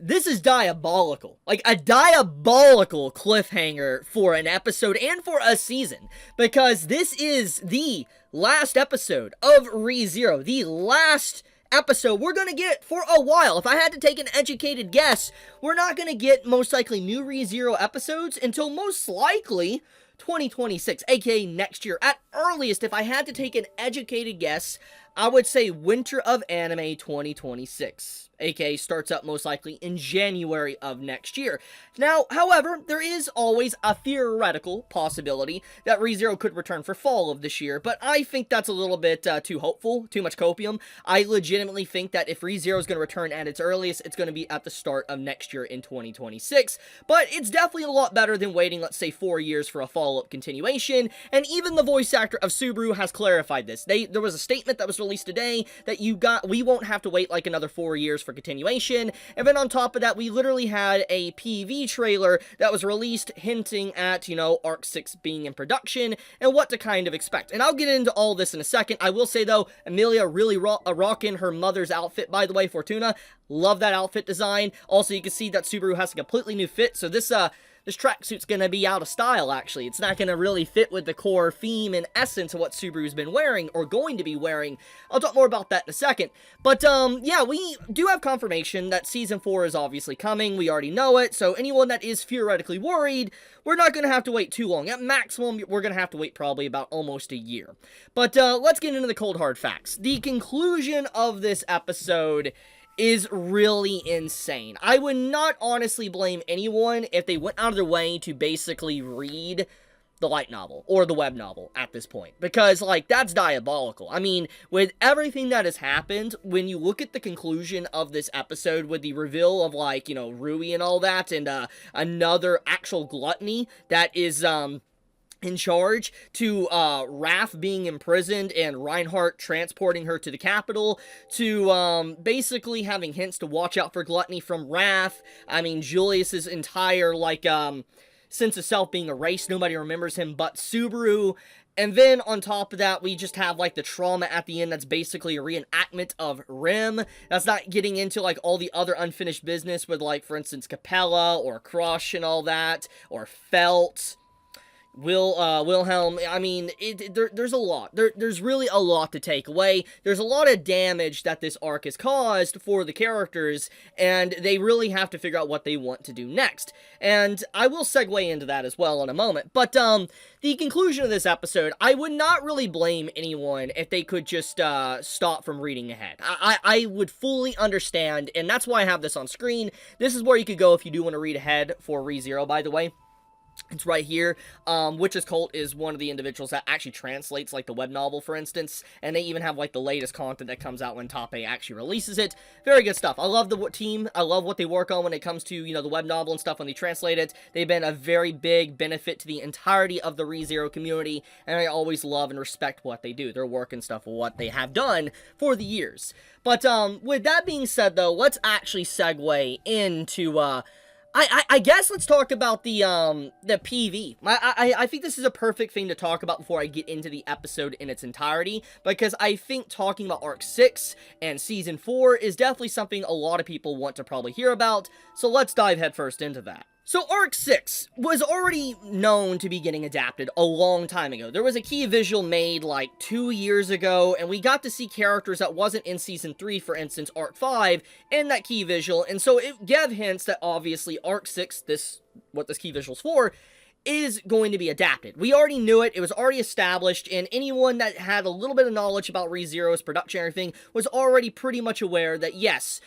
this is diabolical. Like, a diabolical cliffhanger for an episode and for a season. Because this is the last episode of ReZero. The last episode we're gonna get for a while. If I had to take an educated guess, we're not gonna get most likely new ReZero episodes until most likely 2026, aka next year. At earliest, if I had to take an educated guess, I would say Winter of Anime 2026, aka starts up most likely in January of next year. Now, however, there is always a theoretical possibility that ReZero could return for fall of this year, but I think that's a little bit too hopeful, too much copium. I legitimately think that if ReZero is going to return at its earliest, it's going to be at the start of next year in 2026, but it's definitely a lot better than waiting, let's say, 4 years for a follow-up continuation, and even the voice actor of Subaru has clarified this. There was a statement that was released today that we won't have to wait like another 4 years for continuation, and then on top of that, we literally had a PV trailer that was released hinting at, you know, Arc 6 being in production, and what to kind of expect. And I'll get into all this in a second. I will say, though, Emilia really rocking her mother's outfit, by the way, Fortuna. Love that outfit design. Also, you can see that Subaru has a completely new fit, so this tracksuit's gonna be out of style, actually. It's not gonna really fit with the core theme and essence of what Subaru's been wearing, or going to be wearing. I'll talk more about that in a second. But, yeah, we do have confirmation that Season 4 is obviously coming. We already know it, so anyone that is theoretically worried, we're not gonna have to wait too long. At maximum, we're gonna have to wait probably about almost a year. But, let's get into the cold hard facts. The conclusion of this episode is really insane. I would not honestly blame anyone if they went out of their way to basically read the light novel or the web novel at this point, because, like, that's diabolical. I mean, with everything that has happened, when you look at the conclusion of this episode with the reveal of, like, you know, Ruie and all that, and another actual gluttony that is in charge, to Raph being imprisoned and Reinhardt transporting her to the capital, to basically having hints to watch out for gluttony from Raph. I mean, Julius's entire, like, sense of self being erased. Nobody remembers him but Subaru. And then on top of that, we just have, like, the trauma at the end that's basically a reenactment of Rim. That's not getting into, like, all the other unfinished business with, like, for instance, Capella or Crush and all that, or Felt. Wilhelm. I mean, there's a lot. There's really a lot to take away. There's a lot of damage that this arc has caused for the characters, and they really have to figure out what they want to do next. And I will segue into that as well in a moment. But, the conclusion of this episode, I would not really blame anyone if they could just, stop from reading ahead. I would fully understand, and that's why I have this on screen. This is where you could go if you do want to read ahead for ReZero, by the way. It's right here. Witch's Cult is one of the individuals that actually translates, like, the web novel, for instance, and they even have, like, the latest content that comes out when Tappei actually releases it. Very good stuff. I love the team. I love what they work on when it comes to, you know, the web novel and stuff when they translate it. They've been a very big benefit to the entirety of the ReZero community, and I always love and respect what they do, their work and stuff, what they have done for the years. But, with that being said, though, let's actually segue into, I guess let's talk about the PV. I think this is a perfect thing to talk about before I get into the episode in its entirety, because I think talking about Arc 6 and Season 4 is definitely something a lot of people want to probably hear about, so let's dive headfirst into that. So Arc 6 was already known to be getting adapted a long time ago. There was a key visual made like 2 years ago, and we got to see characters that wasn't in Season 3, for instance, Arc 5, in that key visual, and so it gave hints that obviously Arc 6, what this key visual's for, is going to be adapted. We already knew it was already established, and anyone that had a little bit of knowledge about ReZero's production and everything was already pretty much aware that, yes,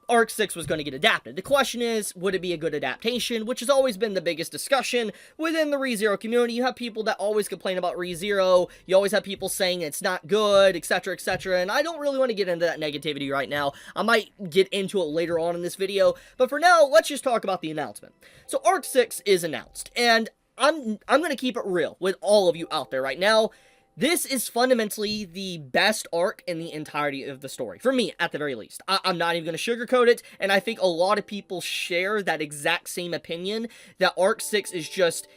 Arc 6 was going to get adapted. The question is, would it be a good adaptation? Which has always been the biggest discussion within the ReZero community. You have people that always complain about ReZero. You always have people saying it's not good, etc., etc., and I don't really want to get into that negativity right now. I might get into it later on in this video, but for now, let's just talk about the announcement. So Arc 6 is announced, and I'm going to keep it real with all of you out there right now. This is fundamentally the best arc in the entirety of the story. For me, at the very least. I'm not even going to sugarcoat it, and I think a lot of people share that exact same opinion, that Arc 6 is just,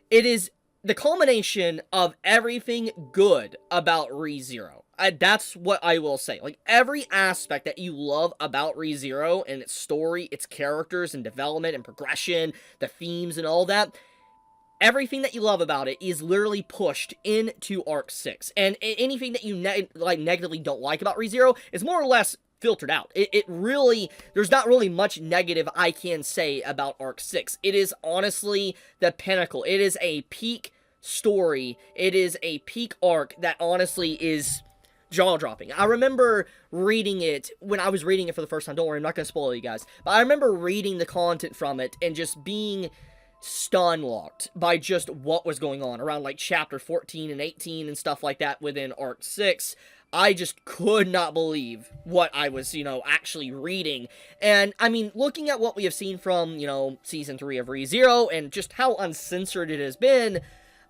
it is the culmination of everything good about ReZero. That's what I will say. Like, every aspect that you love about ReZero and its story, its characters and development and progression, the themes and all that, everything that you love about it is literally pushed into Arc 6. And anything that you negatively don't like about ReZero is more or less filtered out. It really, there's not really much negative I can say about Arc 6. It is honestly the pinnacle. It is a peak story. It is a peak arc that honestly is jaw-dropping. I remember reading it when I was reading it for the first time. Don't worry, I'm not going to spoil you guys. But I remember reading the content from it and just being stun-locked by just what was going on around like chapter 14 and 18 and stuff like that within Arc 6. I just could not believe what I was, actually reading. And, I mean, looking at what we have seen from, Season 3 of ReZero and just how uncensored it has been,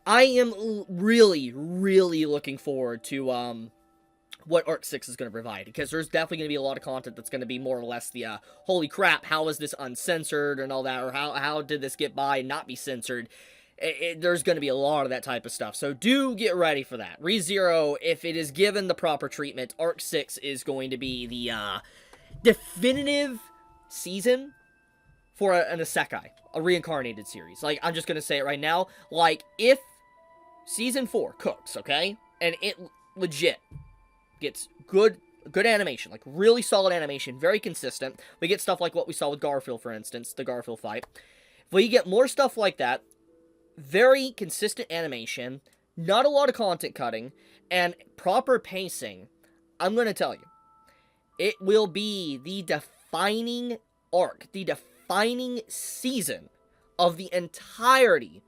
I am really, really looking forward to, what Arc 6 is going to provide, because there's definitely going to be a lot of content that's going to be more or less the, holy crap, how is this uncensored and all that, or how did this get by and not be censored? There's going to be a lot of that type of stuff, so do get ready for that. ReZero, if it is given the proper treatment, Arc 6 is going to be the, definitive season for an isekai, a reincarnated series. Like, I'm just going to say it right now, like, if Season 4 cooks, okay, and it legit gets good animation, like really solid animation, very consistent. We get stuff like what we saw with Garfield, for instance, the Garfield fight. If we get more stuff like that, very consistent animation, not a lot of content cutting, and proper pacing, I'm going to tell you, it will be the defining arc, the defining season of the entirety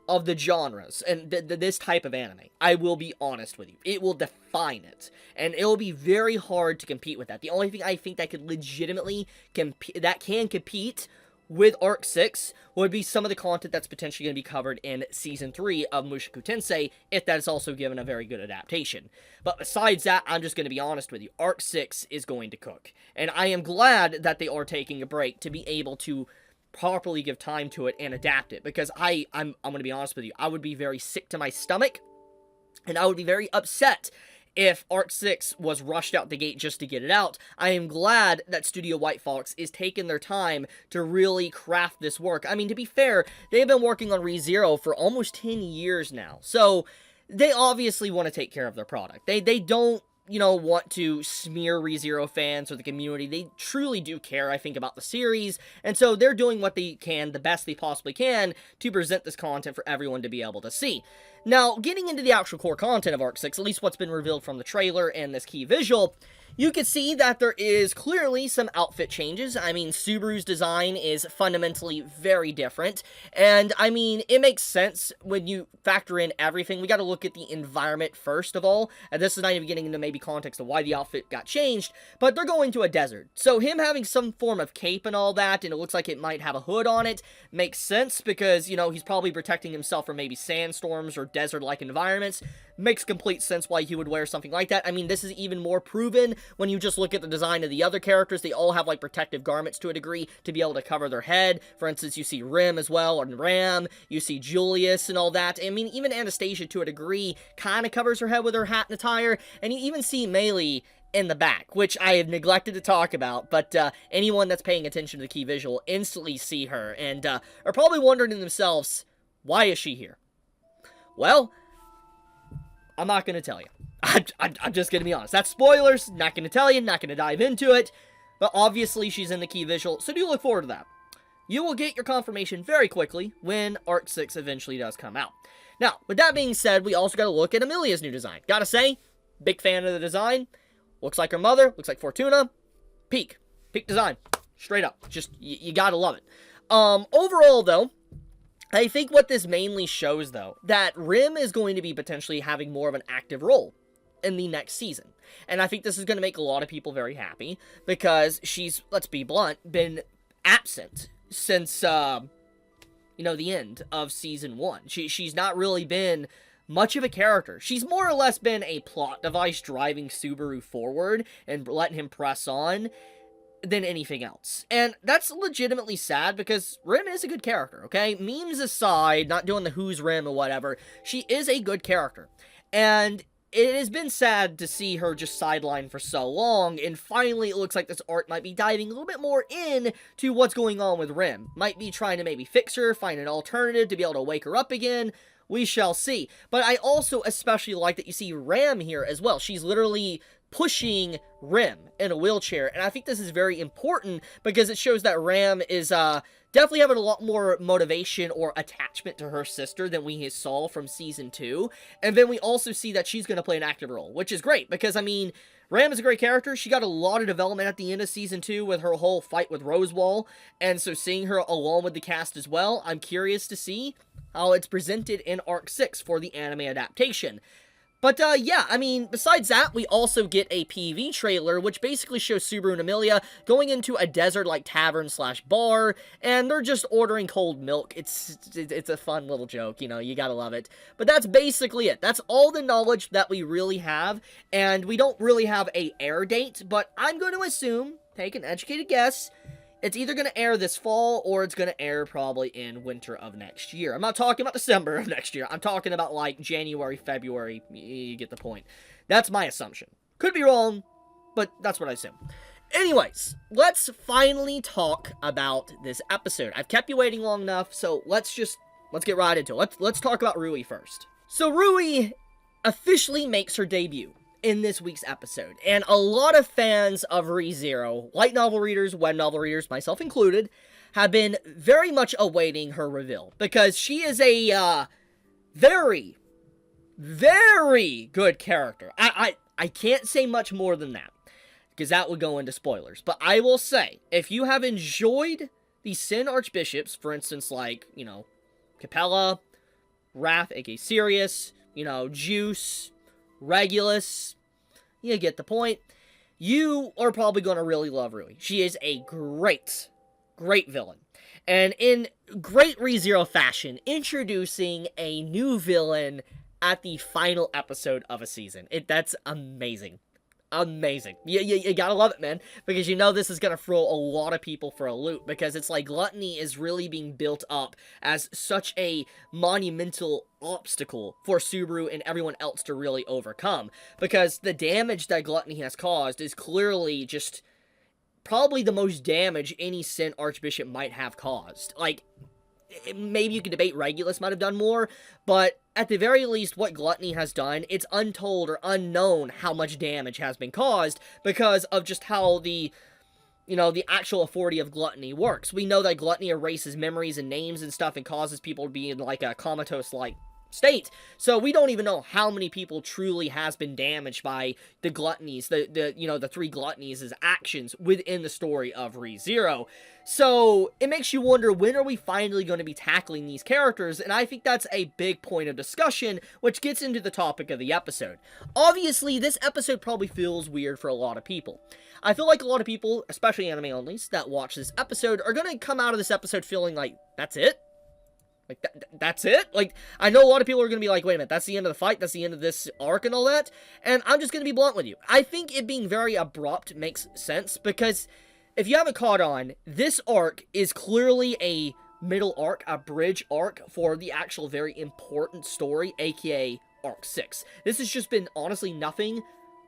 of the genres and this type of anime. I will be honest with you. It will define it. And it will be very hard to compete with that. The only thing I think that could legitimately compete with Arc 6 would be some of the content that's potentially going to be covered in Season 3 of Mushoku Tensei, if that is also given a very good adaptation. But besides that, I'm just going to be honest with you. Arc 6 is going to cook. And I am glad that they are taking a break to be able to properly give time to it and adapt it, because I'm going to be honest with you, I would be very sick to my stomach, and I would be very upset if Arc 6 was rushed out the gate just to get it out. I am glad that Studio White Fox is taking their time to really craft this work. I mean, to be fair, they've been working on ReZero for almost 10 years now, so they obviously want to take care of their product. They don't want to smear ReZero fans or the community. They truly do care, I think, about the series, and so they're doing what they can, the best they possibly can, to present this content for everyone to be able to see. Now, getting into the actual core content of Arc 6, at least what's been revealed from the trailer and this key visual, you can see that there is clearly some outfit changes. I mean, Subaru's design is fundamentally very different, and I mean, it makes sense when you factor in everything. We got to look at the environment first of all, and this is not even getting into maybe context of why the outfit got changed, but they're going to a desert. So him having some form of cape and all that, and it looks like it might have a hood on it, makes sense because, he's probably protecting himself from maybe sandstorms or desert-like environments. Makes complete sense why he would wear something like that. I mean, this is even more proven when you just look at the design of the other characters. They all have, like, protective garments to a degree to be able to cover their head. For instance, you see Rim as well, and Ram. You see Julius and all that. I mean, even Anastasia, to a degree, kind of covers her head with her hat and attire. And you even see Meili in the back, which I have neglected to talk about, but anyone that's paying attention to the key visual instantly see her, and are probably wondering to themselves, why is she here? Well, I'm not going to tell you. I'm just going to be honest. That's spoilers. Not going to tell you. Not going to dive into it. But obviously, she's in the key visual, so do look forward to that. You will get your confirmation very quickly when Arc 6 eventually does come out. Now, with that being said, we also got to look at Amelia's new design. Gotta say, big fan of the design. Looks like her mother. Looks like Fortuna. Peak. Peak design. Straight up. Just, you gotta love it. Overall, though, I think what this mainly shows, though, that Rim is going to be potentially having more of an active role in the next season. And I think this is going to make a lot of people very happy, because she's, let's be blunt, been absent since, the end of Season 1. She's not really been much of a character. She's more or less been a plot device driving Subaru forward and letting him press on than anything else. And that's legitimately sad, because Rim is a good character, okay? Memes aside, not doing the who's Rim or whatever, she is a good character. And it has been sad to see her just sidelined for so long, and finally it looks like this arc might be diving a little bit more in to what's going on with Rim. Might be trying to maybe fix her, find an alternative to be able to wake her up again. We shall see. But I also especially like that you see Ram here as well. She's literally pushing Rim in a wheelchair, and I think this is very important because it shows that Ram is definitely having a lot more motivation or attachment to her sister than we saw from Season 2, and then we also see that she's going to play an active role, which is great, because, I mean, Ram is a great character. She got a lot of development at the end of Season 2 with her whole fight with Rosewall, and so seeing her along with the cast as well, I'm curious to see how it's presented in Arc 6 for the anime adaptation. But, yeah, I mean, besides that, we also get a PV trailer, which basically shows Subaru and Emilia going into a desert-like tavern/bar, and they're just ordering cold milk. It's a fun little joke, you know, you gotta love it. But that's basically it. That's all the knowledge that we really have, and we don't really have a air date, but I'm going to assume, take an educated guess, it's either going to air this fall, or it's going to air probably in winter of next year. I'm not talking about December of next year. I'm talking about, like, January, February. You get the point. That's my assumption. Could be wrong, but that's what I assume. Anyways, let's finally talk about this episode. I've kept you waiting long enough, so let's get right into it. Let's talk about Ruie first. So Ruie officially makes her debut in this week's episode, and a lot of fans of ReZero, light novel readers, web novel readers, myself included, have been very much awaiting her reveal, because she is a, very, very good character. I can't say much more than that, because that would go into spoilers, but I will say, if you have enjoyed the Sin Archbishops, for instance, like, you know, Capella, Wrath, aka Sirius, you know, Juice, Regulus, you get the point. You are probably going to really love Ruie. She is a great villain. And in great ReZero fashion, introducing a new villain at the final episode of a season. That's amazing. Amazing. You gotta love it, man, because you know this is gonna throw a lot of people for a loop, because it's like Gluttony is really being built up as such a monumental obstacle for Subaru and everyone else to really overcome, because the damage that Gluttony has caused is clearly just probably the most damage any Sin Archbishop might have caused. Like, maybe you could debate Regulus might have done more, but at the very least, what Gluttony has done, it's untold or unknown how much damage has been caused because of just how the actual authority of Gluttony works. We know that Gluttony erases memories and names and stuff and causes people to be in, like, a comatose-like state. So we don't even know how many people truly has been damaged by the Gluttonies, the three Gluttonies' actions within the story of ReZero. So it makes you wonder, when are we finally going to be tackling these characters? And I think that's a big point of discussion, which gets into the topic of the episode. Obviously, this episode probably feels weird for a lot of people. I feel like a lot of people, especially anime onlys, that watch this episode are going to come out of this episode feeling like, that's it? Like, that's it? Like, I know a lot of people are going to be like, wait a minute, that's the end of the fight, that's the end of this arc and all that, and I'm just going to be blunt with you. I think it being very abrupt makes sense, because if you haven't caught on, this arc is clearly a middle arc, a bridge arc for the actual very important story, aka Arc 6. This has just been, honestly, nothing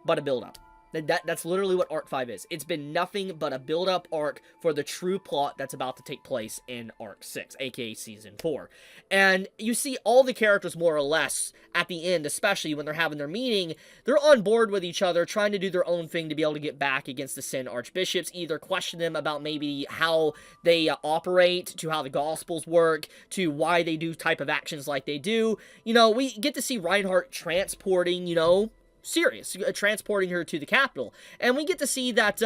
but a build-up. That's literally what Arc 5 is. It's been nothing but a build-up arc for the true plot that's about to take place in Arc 6, aka Season 4. And you see all the characters, more or less, at the end, especially when they're having their meeting, they're on board with each other, trying to do their own thing to be able to get back against the Sin Archbishops, either question them about maybe how they operate, to how the Gospels work, to why they do type of actions like they do. You know, we get to see Reinhardt transporting, Sirius, transporting her to the capital. And we get to see that,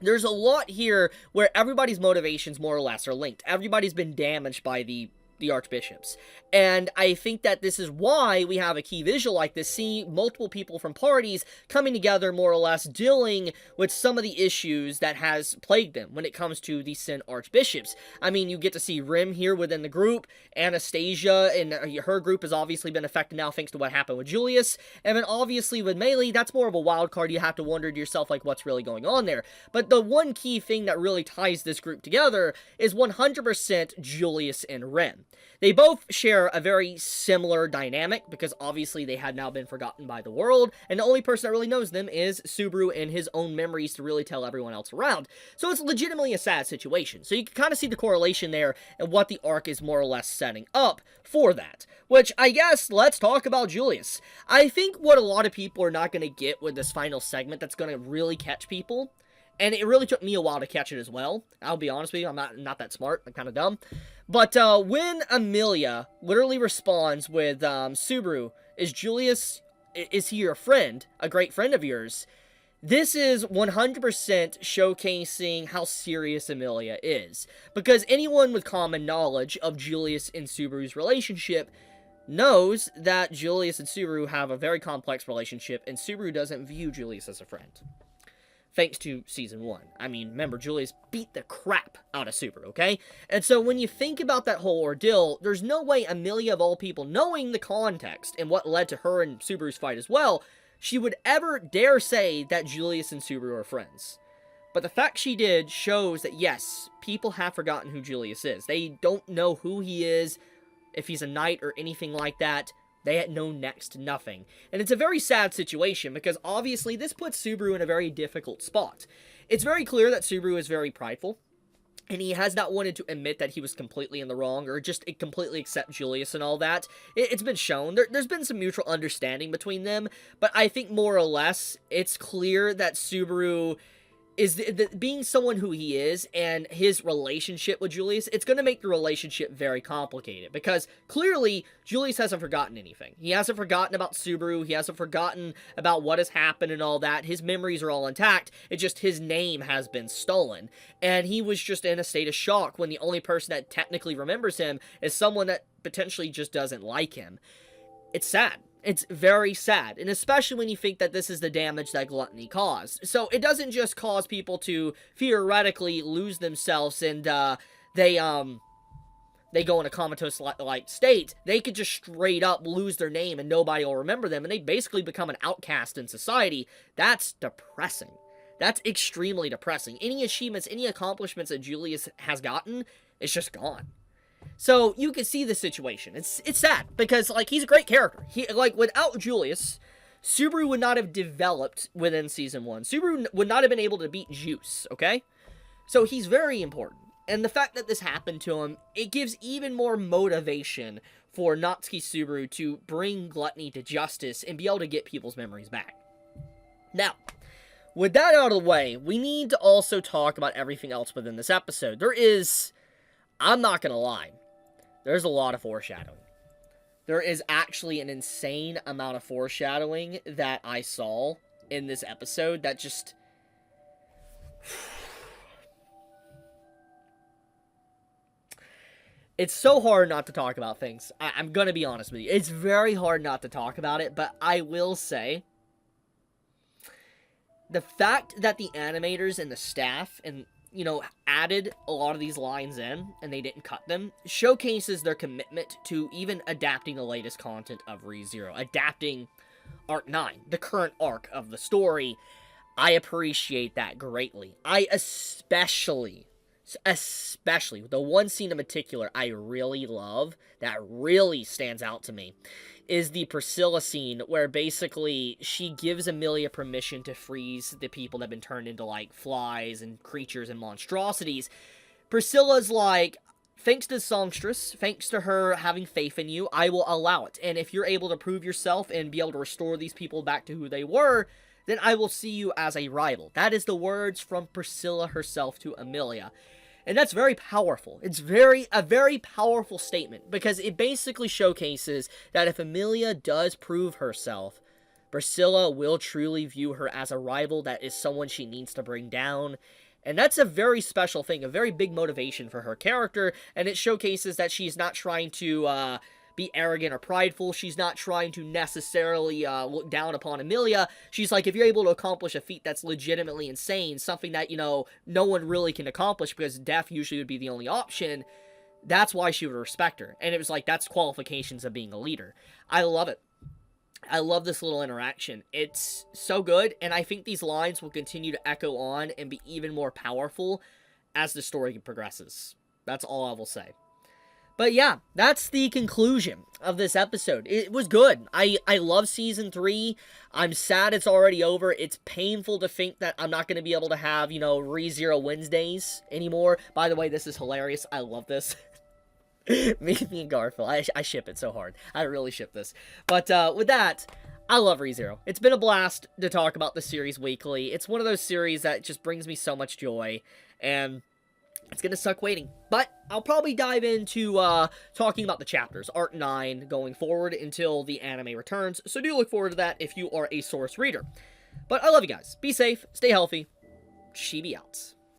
there's a lot here where everybody's motivations, more or less, are linked. Everybody's been damaged by the archbishops. And I think that this is why we have a key visual like this, see multiple people from parties coming together, more or less, dealing with some of the issues that has plagued them when it comes to the Sin Archbishops. I mean, you get to see Rim here within the group, Anastasia, and her group has obviously been affected now thanks to what happened with Julius, and then obviously with Melee, that's more of a wild card. You have to wonder to yourself, like, what's really going on there. But the one key thing that really ties this group together is 100% Julius and Rim. They both share a very similar dynamic because obviously they had now been forgotten by the world, and the only person that really knows them is Subaru and his own memories to really tell everyone else around. So it's legitimately a sad situation. So you can kind of see the correlation there and what the arc is more or less setting up for that. Which, I guess, let's talk about Julius. I think what a lot of people are not going to get with this final segment that's going to really catch people, and it really took me a while to catch it as well. I'll be honest with you, I'm not that smart. I'm kind of dumb. But when Amelia literally responds with, Subaru, is Julius, is he your friend? A great friend of yours? This is 100% showcasing how serious Amelia is. Because anyone with common knowledge of Julius and Subaru's relationship knows that Julius and Subaru have a very complex relationship, and Subaru doesn't view Julius as a friend. Thanks to Season 1. I mean, remember, Julius beat the crap out of Subaru, okay? And so when you think about that whole ordeal, there's no way Amelia, of all people, knowing the context and what led to her and Subaru's fight as well, she would ever dare say that Julius and Subaru are friends. But the fact she did shows that, yes, people have forgotten who Julius is. They don't know who he is, if he's a knight or anything like that. They had known next to nothing. And it's a very sad situation because obviously this puts Subaru in a very difficult spot. It's very clear that Subaru is very prideful, and he has not wanted to admit that he was completely in the wrong or just completely accept Julius and all that. It's been shown. There's been some mutual understanding between them, but I think more or less it's clear that Subaru is being someone who he is and his relationship with Julius, it's going to make the relationship very complicated because clearly Julius hasn't forgotten anything. He hasn't forgotten about Subaru. He hasn't forgotten about what has happened and all that. His memories are all intact. It's just his name has been stolen. And he was just in a state of shock when the only person that technically remembers him is someone that potentially just doesn't like him. It's sad. It's very sad, and especially when you think that this is the damage that gluttony caused. So it doesn't just cause people to theoretically lose themselves and they go in a comatose-like state. They could just straight up lose their name and nobody will remember them, and they basically become an outcast in society. That's depressing. That's extremely depressing. Any achievements, any accomplishments that Julius has gotten, it's just gone. So, you can see the situation. It's sad, because, like, he's a great character. Without Julius, Subaru would not have developed within Season 1. Subaru would not have been able to beat Juice, okay? So, he's very important. And the fact that this happened to him, it gives even more motivation for Natsuki Subaru to bring Gluttony to justice and be able to get people's memories back. Now, with that out of the way, we need to also talk about everything else within this episode. I'm not gonna lie, there's a lot of foreshadowing. There is actually an insane amount of foreshadowing that I saw in this episode that just... It's so hard not to talk about things. I'm gonna be honest with you. It's very hard not to talk about it, but I will say, the fact that the animators and the staff and added a lot of these lines in, and they didn't cut them, showcases their commitment to even adapting the latest content of ReZero, adapting Arc 9, the current arc of the story. I appreciate that greatly. I especially, the one scene in particular I really love, that really stands out to me, is the Priscilla scene where basically she gives Amelia permission to freeze the people that have been turned into, like, flies and creatures and monstrosities. Priscilla's like, thanks to Songstress, thanks to her having faith in you, I will allow it. And if you're able to prove yourself and be able to restore these people back to who they were, then I will see you as a rival. That is the words from Priscilla herself to Amelia. And that's very powerful. It's a very powerful statement, because it basically showcases that if Amelia does prove herself, Priscilla will truly view her as a rival that is someone she needs to bring down. And that's a very special thing, a very big motivation for her character, and it showcases that she's not trying to be arrogant or prideful. She's not trying to necessarily look down upon Amelia. She's like, if you're able to accomplish a feat that's legitimately insane, something that, no one really can accomplish because death usually would be the only option, that's why she would respect her. And it was like, that's qualifications of being a leader. I love it. I love this little interaction. It's so good, and I think these lines will continue to echo on and be even more powerful as the story progresses. That's all I will say. But yeah, that's the conclusion of this episode. It was good. I love season 3. I'm sad it's already over. It's painful to think that I'm not going to be able to have, ReZero Wednesdays anymore. By the way, this is hilarious. I love this. me and Garfield. I ship it so hard. I really ship this. But with that, I love ReZero. It's been a blast to talk about the series weekly. It's one of those series that just brings me so much joy. And it's gonna suck waiting. But I'll probably dive into talking about the chapters, Arc 9, going forward until the anime returns. So do look forward to that if you are a Source reader. But I love you guys. Be safe, stay healthy. Chibi out.